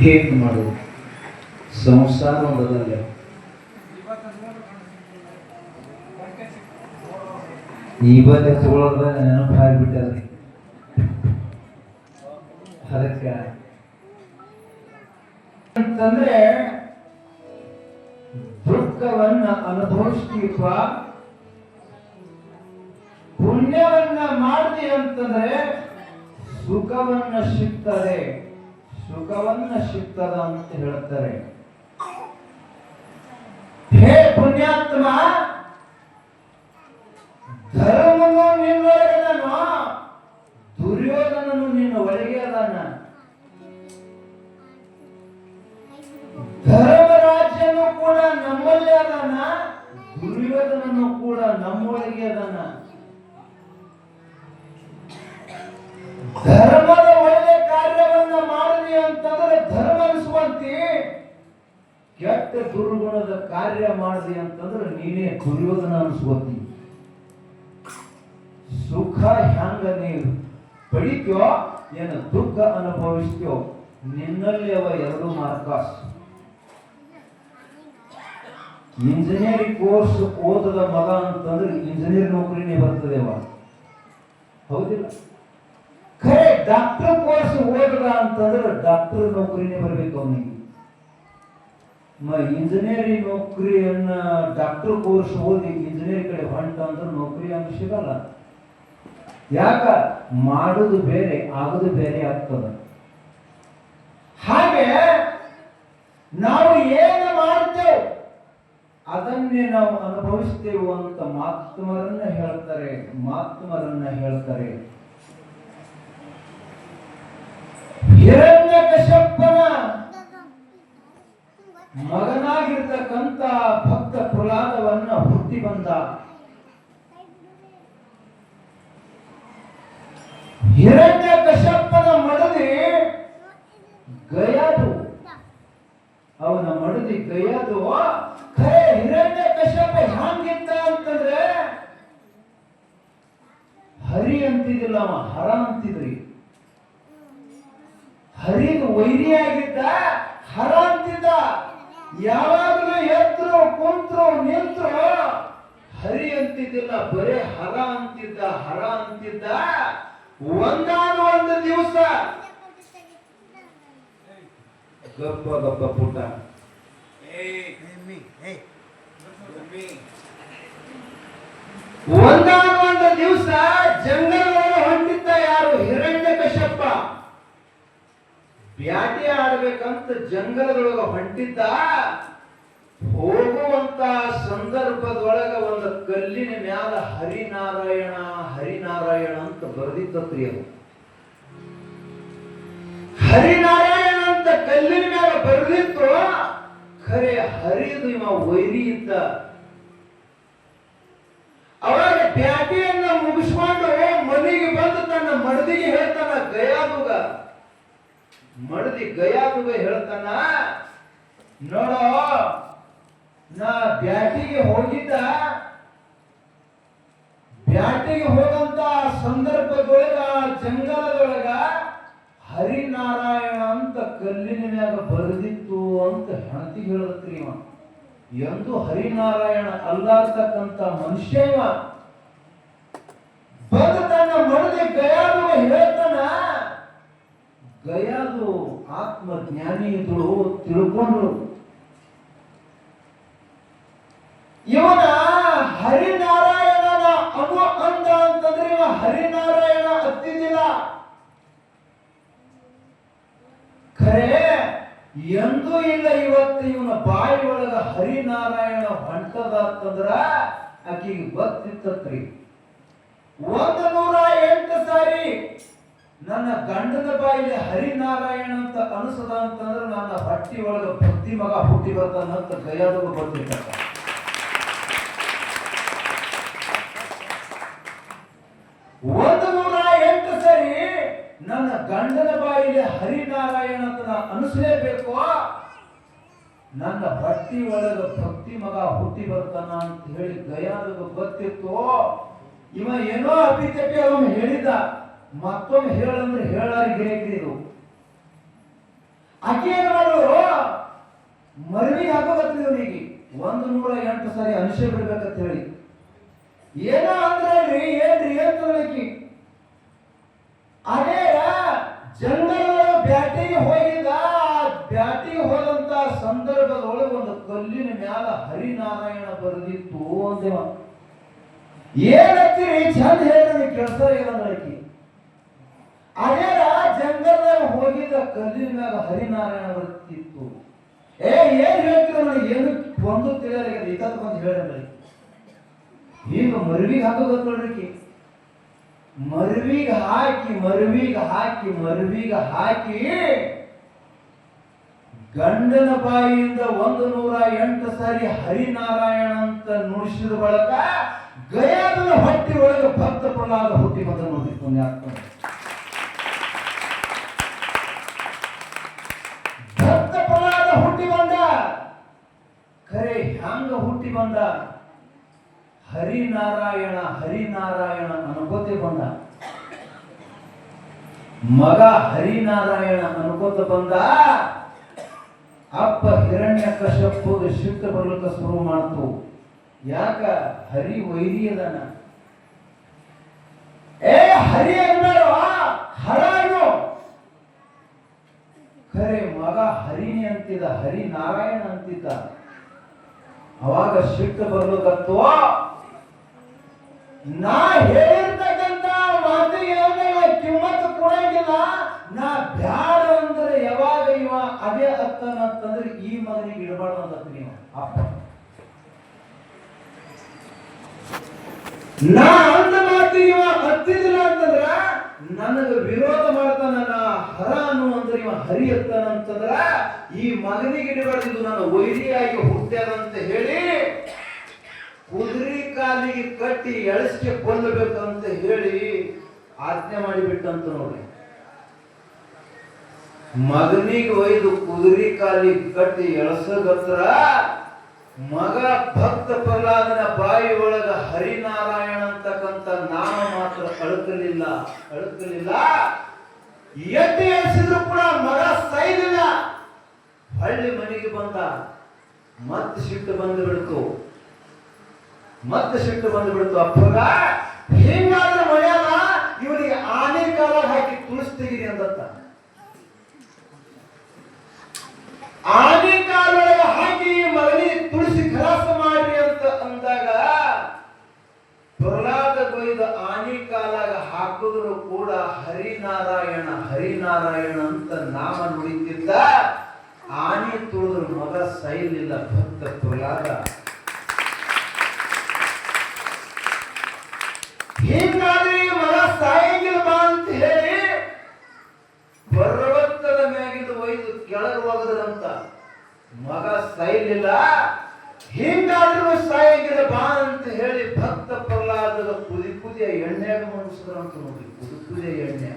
ಹೇಗೆ ಮಾಡೋದು ಸಂಸಾರ ಒಂದಲ್ಲ. ಈ ಬಗ್ಗೆ ತಗೊಳ್ಳೋದ ನೆನಪು ಆಗಿಬಿಟ್ಟದ್ರಿ. ಅದಕ್ಕೆ ಅಂತಂದ್ರೆ ದುಃಖವನ್ನ ಅನುಭವಿಸ್ತೀಪ, ಪುಣ್ಯವನ್ನ ಮಾಡಿದೆ ಅಂತಂದ್ರೆ ಸುಖವನ್ನ ಸಿಗ್ತದೆ, ಸುಖವನ್ನ ಸಿಗ್ತದ ಅಂತ ಹೇಳ್ತಾರೆ. ಹೇ ಪುಣ್ಯಾತ್ಮ, ಧರ್ಮನು ನಿನ್ನೊಳಗೆ ಅದಾನ, ದುರ್ಯೋಧನನು ನಿನ್ನ ಒಳಗೆ ಅದಾನ. ಧರ್ಮರಾಜನು ಕೂಡ ನಮ್ಮಲ್ಲಿ ಅದಾನ, ದುರ್ಯೋಧನನು ಕೂಡ ನಮ್ಮೊಳಗೆ ಅದಾನ. ಧರ್ಮದ ಒಳ್ಳೆ ಕಾರ್ಯವನ್ನ ಮಾಡಲಿ ಅಂತಂದ್ರೆ ಧರ್ಮ ಅನಿಸುವಂತಿ, ಕೆಟ್ಟ ದುರ್ಗುಣದ ಕಾರ್ಯ ಮಾಡಲಿ ಅಂತಂದ್ರೆ ನೀನೇ ದುರ್ಯೋಧನ ಅನಿಸ್ಕೋತಿ. ಸುಖ ಹ್ಯಾಂಗ ನೀವು ಪಡಿತ್ಯೋ ಏನು ದುಃಖ ಅನುಭವಿಸ್ತೀಯೋ ನಿನ್ನಲ್ಲಿ ಅವ ಎರಡು ಮಾರ್ಕಾಸ್. ಇಂಜಿನಿಯರಿಂಗ್ ಕೋರ್ಸ್ ಓದದ ಮಗ ಅಂತಂದ್ರೆ ಇಂಜಿನಿಯರ್ ನೌಕರಿನೇ ಬರ್ತದೆ ಅವ, ಹೌದಿಲ್ಲ? ಖರೆ ಡಾಕ್ಟರ್ ಕೋರ್ಸ್ ಓದದ ಅಂತಂದ್ರೆ ಡಾಕ್ಟರ್ ನೌಕರಿನೇ ಬರ್ಬೇಕು ಅವನಿಗೆ. ಇಂಜಿನಿಯರಿಂಗ್ ನೌಕರಿಯನ್ನ ಡಾಕ್ಟರ್ ಕೋರ್ಸ್ ಓದಿ ಇಂಜಿನಿಯರ್ ಕಡೆ ಹೊಂಟ ಅಂದ್ರೆ ನೌಕರಿ ಅಂತ ಸಿಗಲ್ಲ. ಯಾಕ? ಮಾಡುದು ಬೇರೆ ಆಗುದು ಬೇರೆ ಆಗ್ತದ. ಹಾಗೆ ನಾವು ಏನು ಮಾಡ್ತೇವೆ ಅದನ್ನೇ ನಾವು ಅನುಭವಿಸ್ತೇವೆ ಅಂತ ಮಹಾತ್ಮರನ್ನ ಹೇಳ್ತಾರೆ. ಹಿರಣ್ಯಕಶ್ಯಪನ ಮಗನಾಗಿರ್ತಕ್ಕಂಥ ಭಕ್ತ ಪ್ರಹ್ಲಾದವನ್ನ ಹುಟ್ಟಿ ಬಂದ. ಹಿರಣ್ಯಕಶ್ಯಪನ ಮಡದಿ ಗಯದು, ಅವನ ಮಡದಿ ಗಯದು. ಖರೆ ಹಿರಣ್ಯಕಶ್ಯಪ ಹ್ಯಾಂಗಿದ್ದ ಅಂತಂದ್ರೆ ಹರಿ ಅಂತಿದಿಲ್ಲ, ಅವ ಹರ ಅಂತಿದ್ರಿ. ಹರಿದು ವೈರಿಯಾಗಿದ್ದ, ಹರ ಅಂತಿದ್ದ. ಯಾವಾಗಲೂ ಎದ್ರು ಕುಂತ್ರು ನಿಂತ್ರು ಹರಿ ಅಂತಿದ್ದಿಲ್ಲ, ಬರೇ ಹರ ಅಂತಿದ್ದ. ಒಂದಾನ ಒಂದು ದಿವಸ ಗಪ್ಪ ಪುಟ್ಟ ಒಂದಾನ ಒಂದು ದಿವಸ ಜಂಗಲದೊಳಗೆ ಹೊಂಟಿದ್ದ. ಯಾರು? ಹಿರಣ್ಯಕಶ್ಯಪ. ಬ್ಯಾಟಿ ಆಡ್ಬೇಕಂತ ಜಂಗಲದೊಳಗ ಹೊಂಟಿದ್ದ. ಹೋಗುವಂತ ಸಂದರ್ಭದೊಳಗ ಒಂದು ಕಲ್ಲಿನ ಮ್ಯಾಲ ಹರಿನಾರಾಯಣ ಅಂತ ಬರೆದಿತ್ತತ್ರಿ. ಅದು ಹರಿನಾರಾಯಣ ಅಂತ ಕಲ್ಲಿನ ಮ್ಯಾಲ ಬರೆದಿತ್ತು. ಖರೆ ಹರಿದು ಇವ ವೈರಿ ಇದ್ದ. ಅವಾಗ ಬ್ಯಾಟಿಯನ್ನ ಮುಗಿಸ್ಕೊಂಡು ಮನೆಗೆ ಬಂದು ತನ್ನ ಮಡದಿಗೆ ಹೇಳ್ತಾನ, ಗಯಾದುಗ ಹೇಳ್ತಾನ, ನೋಡೋ ನಾ ಬ್ಯಾಟಿಗೆ ಹೋಗಂತ ಸಂದರ್ಭದೊಳಗ ಜಂಗಲದೊಳಗ ಹರಿನಾರಾಯಣ ಅಂತ ಕಲ್ಲಿನ ಮ್ಯಾಗ ಬರೆದಿತ್ತು ಅಂತ ಹೆಣತಿಗೆ ಹೇಳತ್ರಿ. ಇವ ಎಂದು ಹರಿನಾರಾಯಣ ಅಲ್ಲಾರ್ತಕ್ಕಂಥ ಮನುಷ್ಯ ಇವ. ಬಂದು ತನ್ನ ಮಡದಿ ಗಯಾದುಗ ಹೇಳ್ತಾನ. ಗಯಾದು ಆತ್ಮಜ್ಞಾನಿ ಇದ್ರು, ತಿಳ್ಕೊಂಡ್ರು. ಇವನ ಹರಿನಾರಾಯಣನ ಅನು ಅಂದ ಅಂತಂದ್ರೆ ಇವ ಹರಿನಾರಾಯಣ ಹತ್ತಿದಿಲ್ಲ. ಖರೆ ಎಂದೂ ಇಲ್ಲ ಇವತ್ತು ಇವನ ಬಾಯಿ ಒಳಗ ಹರಿನಾರಾಯಣ ಹೊಂಟದ ಅಂತಂದ್ರ ಆಕಿಗೆ ಗೊತ್ತಿತ್ತತ್ರಿ. 108 ಸಾರಿ ನನ್ನ ಗಂಡನ ಬಾಯಿಲಿ ಹರಿನಾರಾಯಣ ಅಂತ ಅನಿಸದ ಅಂತಂದ್ರೆ ನನ್ನ ಹೊಟ್ಟಿ ಒಳಗ ಭಕ್ತಿ ಮಗ ಹುಟ್ಟಿ ಬರ್ತಾನಂತ ಗಯಾದಾಗ ಗೊತ್ತಿರ್ತ. 108 ಸರಿ ನನ್ನ ಗಂಡನ ಬಾಯಿಲಿ ಹರಿನಾರಾಯಣ ಅಂತ ಅನಿಸಲೇಬೇಕು. ನನ್ನ ಹೊಟ್ಟಿ ಒಳಗ ಭಕ್ತಿ ಮಗ ಹುಟ್ಟಿ ಬರ್ತಾನ ಅಂತ ಹೇಳಿ ಗಯಾದಾಗ ಗೊತ್ತಿತ್ತು. ಇವ ಏನೋ ಅಪಿತಪಿ ಅವನು ಹೇಳಿದ, ಮತ್ತೊಮ್ಮೆ ಹೇಳಂದ್ರೆ ಹೇಳಾರಿ ಗ್ರೇಕ್ರಿ ಇದು. ಆಕೆ ಏನ್ ಮಾಡಿದ್ರು ಮರವಿಗೆ ಹಾಕೋಗತ್ತಿದ್ರು ಅವನಿಗೆ 108 ಸಾರಿ ಅನುಷ್ಯ ಬಿಡ್ಬೇಕಂತ ಹೇಳಿ. ಏನೋ ಅಂದ್ರಿ ಏನ್ರಿ ಅಂತಲಕ್ಕಿ ಅದೇ ಜಂಗಲ ಬ್ಯಾಟಿಗೆ ಹೋಗಿದ್ದ. ಬ್ಯಾಟಿಗೆ ಹೋದಂತ ಸಂದರ್ಭದೊಳಗೆ ಒಂದು ಕಲ್ಲಿನ ಮ್ಯಾಲ ಹರಿನಾರಾಯಣ ಬರೆದಿತ್ತು ಅಂದೇವ. ಏನತ್ತೀರಿ ಚಂದ ಹೇಳಿ ಕೆಲಸ ಏನಂದ್ರಕಿ ಅದೇ ಜಂಗಲ್ದಾಗ ಹೋಗಿದ್ದ ಕಲ್ಲಿನ ಮ್ಯಾಲ ಹರಿನಾರಾಯಣ ಬರೆದಿತ್ತು. ಏನ್ ಹೇಳ್ತೀರ ನನಗೆ ಏನು ಒಂದು ತಿಳಿಯಲ್ಲ ಇತ್ತ ಬಂದು ಹೇಳಿ ಈಗ ಮರವಿಗೆ ಹಾಕೋದ್ ನೋಡ್ರಿ. ಮರವಿಗೆ ಹಾಕಿ ಗಂಡನ ಬಾಯಿಯಿಂದ 108 ಸಾರಿ ಹರಿನಾರಾಯಣ ಅಂತ ನುಡಿಸಿದ ಬಳಕ ಗಯಾದನ ಹೊಟ್ಟಿ ಒಳಗೆ ಭಕ್ತ ಪ್ರಹ್ಲಾದ ಹುಟ್ಟಿ ಬಂದ ನೋಡ್ರಿ. ಪುಣ್ಯಾತ್ಮ ಭಕ್ತ ಪ್ರಹ್ಲಾದ ಹುಟ್ಟಿ ಬಂದ. ಖರೆ ಹ್ಯಾಂಗ ಹುಟ್ಟಿ ಬಂದ? ಹರಿನಾರಾಯಣ ಅನ್ಕೋತೆ ಬಂದ. ಮಗ ಹರಿನಾರಾಯಣ ಅನ್ಕೋತ ಬಂದ. ಅಪ್ಪ ಹಿರಣ್ಯಕಶ್ಯಪುಗೆ ಸಿಟ್ಟು ಬರ್ಲಿಕ್ಕೆ ಶುರು ಮಾಡ್ತು. ಯಾಕ? ಹರಿ ವೈರಿ ಅದಾನ. ಹರಿ ಅನ್ಬೇಡ ಹರಾನು. ಖರೆ ಮಗ ಹರಿನಿ ಅಂತಿದ್ದ, ಹರಿನಾರಾಯಣ ಅಂತಿದ್ದ. ಅವಾಗ ಸಿಟ್ಟು ಬರ್ಲಿಕ್ಕತ್ತು. ನಾ ಹೇಳಿರ್ತಕ್ಕಂತ ಮಾತಿಗೆ ಕಿಮ್ಮತ್ತು ಕೊಡಂಗಿಲ್ಲ. ನಾ ಬ್ಯಾಡ ಅಂದ್ರೆ ಯಾವಾಗ ಇವ ಅದೇ ಅತ್ತನಂತಂದ್ರೆ ಈ ಮಗನಿಗೆ ಇಡಬಾರ್ದು ಅಂತ ನೀವು ಅಪ್ಪ. ನಾ ಅಂದ ಮಾತಿಗೆ ಇವ ಹತ್ತಿದಿಲ್ಲ ಅಂತಂದ್ರ ನನಗ ವಿರೋಧ ಮಾಡ್ತಾನ. ನಾ ಹರಾನು ಅಂದ್ರೆ ಇವ ಹರಿ ಅತ್ತನಂತಂದ್ರ ಈ ಮಗನಿಗೆ ಇಡಬಾರ್ದು, ನನ್ನ ವೈರಿಯಾಗಿ ಹುಟ್ಟ್ಯಾದಂತ ಹೇಳಿ ಕುದುರೆ ಕಾಲಿಗೆ ಕಟ್ಟಿ ಎಳಸಿಗೆ ಕೊಲ್ಲಬೇಕಂತ ಹೇಳಿ ಆಜ್ಞೆ ಮಾಡಿಬಿಟ್ಟಂತ ನೋಡ್ರಿ. ಮಗನಿಗೆ ಒಯ್ದು ಕುದುರೆ ಕಾಲಿಗೆ ಕಟ್ಟಿ ಎಳಸಗತ್ರ ಮಗ ಭಕ್ತ ಪ್ರಹ್ಲಾದನ ಬಾಯಿ ಒಳಗ ಹರಿನಾರಾಯಣ ಅಂತಕ್ಕಂಥ ನಾಮ ಮಾತ್ರ ಅಳಕಲಿಲ್ಲ. ಎಟ್ಟಿ ಎಳಸಿದ್ರು ಕೂಡ ಮಗ ಸೈಲಿಲ್ಲ. ಹಳ್ಳಿ ಮನೆಗೆ ಬಂದ. ಮತ್ತೆ ಸಿಟ್ಟು ಬಂದು ಬಿಡ್ತು. ಅಪ್ಪಗ ಹಿಂಗಾದ್ರೆ ಮನೆಯಲ್ಲ ಇವನಿಗೆ ಆನೆ ಕಾಲ ಹಾಕಿ ತುಳಸಿ ತೆಗೀರಿ ಅಂತ. ಆನೆ ಕಾಲೊಳಗೆ ಹಾಕಿ ಮಗನಿಗೆ ತುಳಸಿ ಖಲಾಸ ಮಾಡ್ರಿ ಅಂತ ಅಂದಾಗ ಪ್ರಹ್ಲಾದ ಕೊಯ್ದು ಆನೆ ಕಾಲಾಗ ಹಾಕಿದ್ರು ಕೂಡ ಹರಿನಾರಾಯಣ ಅಂತ ನಾಮ ನುಡಿತಿದ್ದ. ಆನೆ ತುಳಿದ್ರು ಮಗ ಸೈಲಿಲ್ಲ ಭಕ್ತ ಪ್ರಹ್ಲಾದ. ಹಿಂಗಾದ್ರೆ ಮಗ ಸಾಯಂಗಿಲ್ಲ ಬಾ ಅಂತ ಹೇಳಿ ಪರ್ವತದ ಮ್ಯಾಗಿಂದ ಒಯ್ದು ಕೆಳಗೆ ಹೋಗದ್ರಂತ. ಮಗ ಸಾಯಲಿಲ್ಲ. ಹಿಂಗಾದ್ರೂ ಸಾಯಂಗಿಲ್ಲ ಬಾ ಅಂತ ಹೇಳಿ ಭಕ್ತ ಪ್ರಹ್ಲಾದದ ಕುದಿಯ ಎಣ್ಣೆಗ ಮುಗಿಸಿದ್ರಂತ ನೋಡಿ. ಕುದಿಯ ಎಣ್ಣೆ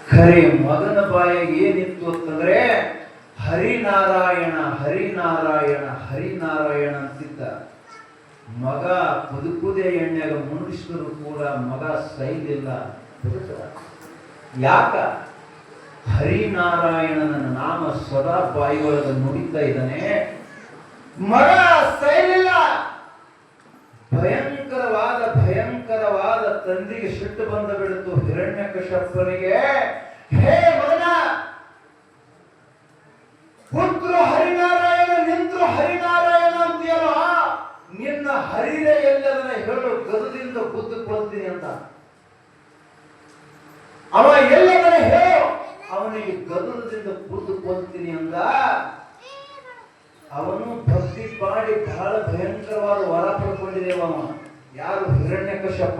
ಖರೆ ಮಗನ ಬಾಯಿಗೆ ಏನಿತ್ತು ಅಂತಂದ್ರೆ ಹರಿನಾರಾಯಣ ಅಂತಿದ್ದ. ಮಗ ಕುದಿಯ ಎಣ್ಣೆಗ ಮುಳುಗಿಸಿದ್ರು ಕೂಡ ಮಗ ಸೈಲಿಲ್ಲ. ಯಾಕ? ಹರಿನಾರಾಯಣನ ನಾಮ ಸದಾ ಬಾಯಿ ಒಳಗೆ ನುಡಿತಾ ಇದ್ದಾನೆ. ಮಗ ಸೈಲಿಲ್ಲ. ಭಯಂಕರವಾದ ತಂದೆಗೆ ಸಿಟ್ಟು ಬಂದ ಬಿಡ್ತು ಹಿರಣ್ಯಕಶ್ಯಪನಿಗೆ. ಹೇ ಮಗನ, ಕುಂತ್ರು ಹರಿನಾರಾಯಣ ನಿಂತ್ರು ಹರಿನಾರಾಯಣ ಅಂತೀಯಲ್ಲ, ನಿನ್ನ ಹರಿದ ಎಲ್ಲದನ್ನ ಹೇಳು, ಗದದಿಂದ ಬುದ್ಧಿ ಕೊಡ್ತೀನಿ ಅಂತ. ಅವ ಎಲ್ಲದನ್ನ ಹೇಳು, ಅವನಿಗೆ ಗದದಿಂದ ಬುದ್ಧಿ ಕೊಡ್ತೀನಿ ಅಂದ. ಅವನು ಭಕ್ತಿ ಮಾಡಿ ಬಹಳ ಭಯಂಕರವಾದ ವರ ಪಡ್ಕೊಂಡಿದ್ದೇವ. ಯಾರು? ಹಿರಣ್ಯಕಶ್ಯಪ.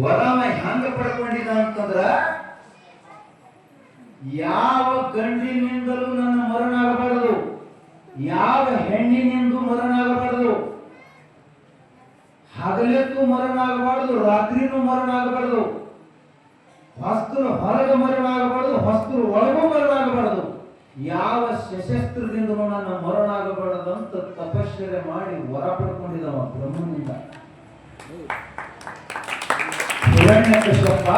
ವರಮ ಹೆಂಗ ಪಡ್ಕೊಂಡಿದ ಅಂತಂದ್ರ, ಯಾವ ಗಂಡಿನಿಂದಲೂ ನನ್ನ ಮರಣ ಆಗಬಾರದು, ಯಾವ ಹೆಣ್ಣಿನಿಂದ ಮರಣ ಆಗಬಾರದು, ಹಗಲೆತ್ತು ಮರಣ ಆಗಬಾರದು, ರಾತ್ರಿನೂ ಮರಣ ಆಗಬಾರದು, ಹೊಸ್ತರು ಹೊರಗೆ ಮರಣ ಆಗಬಾರದು, ಹೊಸ್ತರು ಒಳಗೂ ಮರಣ ಆಗಬಾರದು, ಯಾವ ಸಶಸ್ತ್ರದಿಂದ ನನ್ನ ಮರಣ ಆಗಬಾರದಂತ ತಪಶ್ಚರ್ಯ ಮಾಡಿ ವರ ಪಡ್ಕೊಂಡಿದ್ದವ ಬ್ರಹ್ಮನಿಂದ. ಹಿರಣ್ಯಕಶ್ಯಪ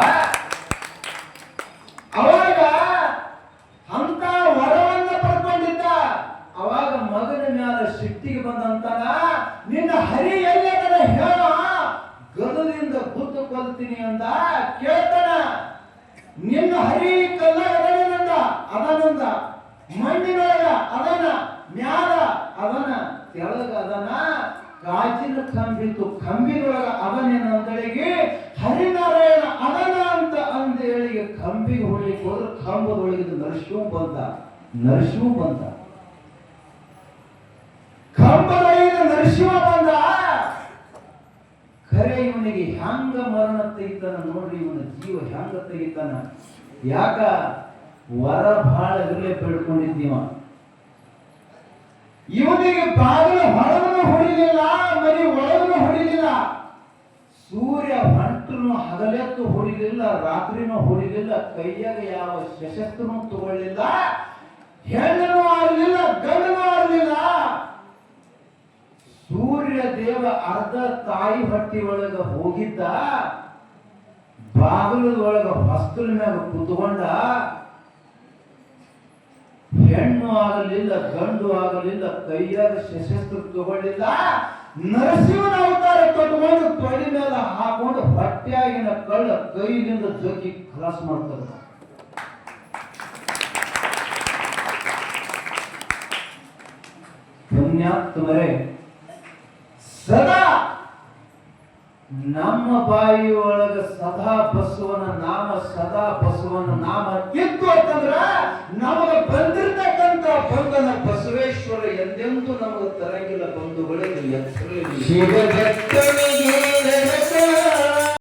ಏನಂತ ಕೇಳ್ತಾನ. ನಿನ್ನ ಹರಿ ಕಲ್ಲ ಅದನಂದ ಅದನಂದ, ಮಣ್ಣಿನೊಳಗ ಅದನ, ಮ್ಯಾಲ ಅದನ, ತೆಳಗ ಅದನ, ಗಾಜಿನ ಕಂಬಿತ್ತು ಕಂಬಿನೊಳಗ ಅದನೇನಂದಳಿಗೆ ಹರಿನಾರಾಯಣ ಅದನ ಅಂತ ಅಂದೇಳಿಗೆ ಕಂಬಿಗೆ ಹೊಡ್ಲಿಕ್ಕೆ ಹೋದ್ರೆ ಕಂಬದೊಳಗಿದ ನರಸಿಂಹ ಬಂದ. ಕಂಬದೊಳಗಿದ ನರಸಿಂಹ ಬಂದ. ಖರೆ ಇವನಿಗೆ ಹ್ಯಾಂಗ ಮರಣ ತೆಗಿತಾನ ನೋಡ್ರಿ, ಇವನ ಜೀವ ಹ್ಯಾಂಗ ತೆಗಿತಾನ. ಯಾಕ ವರ ಬಹಳ ಇರಲೇ ಬೆಳ್ಕೊಂಡಿದ್ದೀವ. ಇವನಿಗೆ ಬಾಗಿಲು ಹೊರಗನು ಹೊಡಿಲಿಲ್ಲ, ಮನೆ ಒಳಗನು ಹೊಡಿಲಿಲ್ಲ. ಸೂರ್ಯ ಹೊಂಟನು ಹಗಲೆತ್ತು ಹೊಡಿಲಿಲ್ಲ, ರಾತ್ರಿನೂ ಹೊಡಿಲಿಲ್ಲ. ಕೈಯಾಗ ಯಾವ ಸಶಸ್ತ್ರನೂ ತಗೊಳ್ಳಿಲ್ಲ. ಹೆಣ್ಣನು ಆಗಲಿಲ್ಲ, ಗಂಡನೂ ಆಗಲಿಲ್ಲ. ಸೂರ್ಯ ದೇವ ಅರ್ಧ ತಾಯಿ ಹೊಟ್ಟಿ ಒಳಗ ಹೋಗಿದ್ದ. ಬಾಗಿಲದೊಳಗ ಹೊಸ್ತಲ ಮ್ಯಾಗ ಕುತ್ಕೊಂಡ. ಹೆಣ್ಣು ಆಗಲಿಲ್ಲ, ಗಂಡು ಆಗಲಿಲ್ಲ, ಕೈಯಾಗ ಸಶಸ್ತ್ರ ತಗೊಳ್ಳಿಲ್ಲ. ನರಸಿಂಹನ ಅವತಾರ ತೊಟ್ಕೊಂಡು ತೊಡಿ ಮೇಲೆ ಹಾಕೊಂಡು ಹೊಟ್ಟೆಯಾಗಿನ ಕಳ್ಳ ಕೈಲಿಂದ ಜಗ್ಗಿ ಕ್ರಾಸ್ ಮಾಡ್ತಾರೆ. ಪುಣ್ಯಾತ್ಮರೇ, ಸದಾ ನಮ್ಮ ಬಾಯಿಯೊಳಗ ಸದಾ ಬಸವನ ನಾಮ, ಸದಾ ಬಸವನ ನಾಮ ಇತ್ತು ಅಂತಂದ್ರ ನಮಗ ಬಂದಿರ್ತಕ್ಕಂಥ ಬಂಧನ ಬಸವೇಶ್ವರ ಎಂದೆಂದೂ ನಮಗ ತರಂಗಿಲ್ಲ. ಬಂಧುಗಳಿಗೆ ಎಚ್ಚರ